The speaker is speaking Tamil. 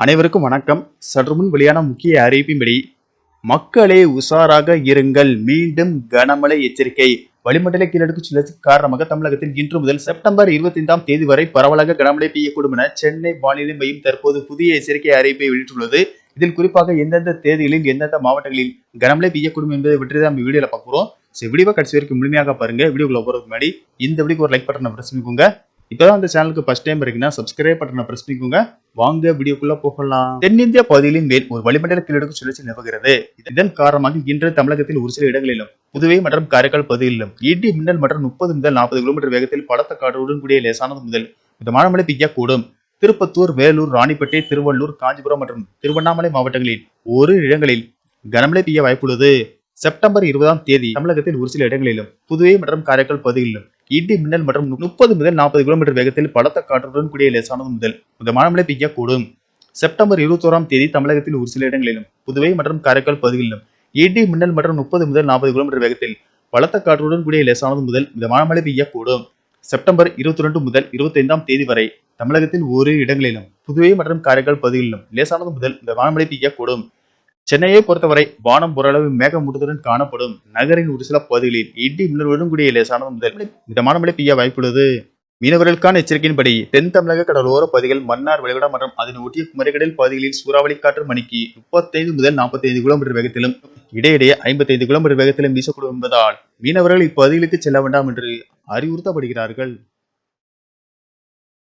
அனைவருக்கும் வணக்கம். சற்று முன் வெளியான முக்கிய அறிவிப்பின்படி மக்களே உஷாராக இருங்கள், மீண்டும் கனமழை எச்சரிக்கை. வளிமண்டல கீழடுக்கு சுழற்சி காரணமாக தமிழகத்தில் இன்று முதல் செப்டம்பர் 25ஆம் தேதி வரை பரவலாக கனமழை பெய்யக்கூடும் என சென்னை வானிலை மையம் தற்போது புதிய எச்சரிக்கை அறிவிப்பை வெளியிட்டுள்ளது. இதில் குறிப்பாக எந்தெந்த தேதிகளில் எந்தெந்த மாவட்டங்களில் கனமழை பெய்யக்கூடும் என்பதை பற்றி தான் வீடியோல பார்க்கிறோம். வீடியோவை கடைசி வரைக்கும் முழுமையாக பாருங்க. வீடியோக்குள்ள போறதுக்கு முன்னாடி இந்த வீடியோக்கு ஒரு லைக் பட்டனை பிரஸ் பண்ணிக்கோங்க. இப்பதான் அந்த சேனலுக்கு ஃபர்ஸ்ட் டைம் இருக்குன்னா சப்ஸ்கிரைப் பட்டனை பிரஸ் பண்ணிக்கோங்க. வாங்க வீடியோக்குள்ள போகலாம். தென்னிந்திய பகுதிகளின் மேல் ஒரு வளிமண்டல கீழடுக்கு சுழற்சி நிலவுகிறது. இதன் காரணமாக இன்று தமிழகத்தில் ஒரு சில இடங்களிலும் புதுவை மற்றும் காரைக்கால் பகுதிகளிலும் இடி மின்னல் மற்றும் 30 முதல் 40 கிலோமீட்டர் வேகத்தில் பலத்த காற்றுடன் கூடிய லேசானது முதல் மிதமான மழை பெய்யக்கூடும். திருப்பத்தூர், வேலூர், ராணிப்பேட்டை, திருவள்ளூர், காஞ்சிபுரம் மற்றும் திருவண்ணாமலை மாவட்டங்களில் ஒரு இடங்களில் கனமழை பெய்ய வாய்ப்புள்ளது. செப்டம்பர் 20ஆம் தேதி தமிழகத்தில் ஒரு சில இடங்களிலும் புதுவை மற்றும் காரைக்கால் பகுதிகளிலும் இடி மின்னல் மற்றும் 30 முதல் 40 கிலோமீட்டர் வேகத்தில் பலத்த காற்றுடன் கூடிய லேசானது முதல் மிதமான மழை பெய்யக்கூடும். செப்டம்பர் 21ஆம் தேதி தமிழகத்தில் ஒரு சில இடங்களிலும் புதுவை மற்றும் காரைக்கால் பகுதிகளிலும் இடி மின்னல் மற்றும் 30 முதல் 40 கிலோமீட்டர் வேகத்தில் பலத்த காற்றுடன் கூடிய லேசானது முதல் மிதமான மழை பெய்யக்கூடும். செப்டம்பர் 22 முதல் 25ஆம் தேதி வரை தமிழகத்தில் ஒரு இடங்களிலும் புதுவை மற்றும் காரைக்கால் பகுதிகளிலும் லேசானது முதல் மிதமான மழை பெய்யக்கூடும். சென்னையை பொறுத்தவரை வானம் ஓரளவு மேகமூட்டத்துடன் காணப்படும். நகரின் ஒரு சில பகுதிகளில் இடி மின்னலுடன் கூடிய லேசானது முதல் மிதமான மழை பெய்ய வாய்ப்புள்ளது. மீனவர்களுக்கான எச்சரிக்கையின்படி தென் தமிழக கடலோர பகுதிகள், மன்னார் வளைகுடா மற்றும் அதனை ஒட்டிய குமரிக்கடல் பகுதிகளில் சூறாவளி காற்று மணிக்கு 35 முதல் 45 கிலோமீட்டர் வேகத்திலும் இடையிடையே 55 கிலோமீட்டர் வேகத்திலும் வீசக்கூடும் என்பதால் மீனவர்கள் இப்பகுதிகளுக்கு செல்ல வேண்டாம் என்று அறிவுறுத்தப்படுகிறார்கள்.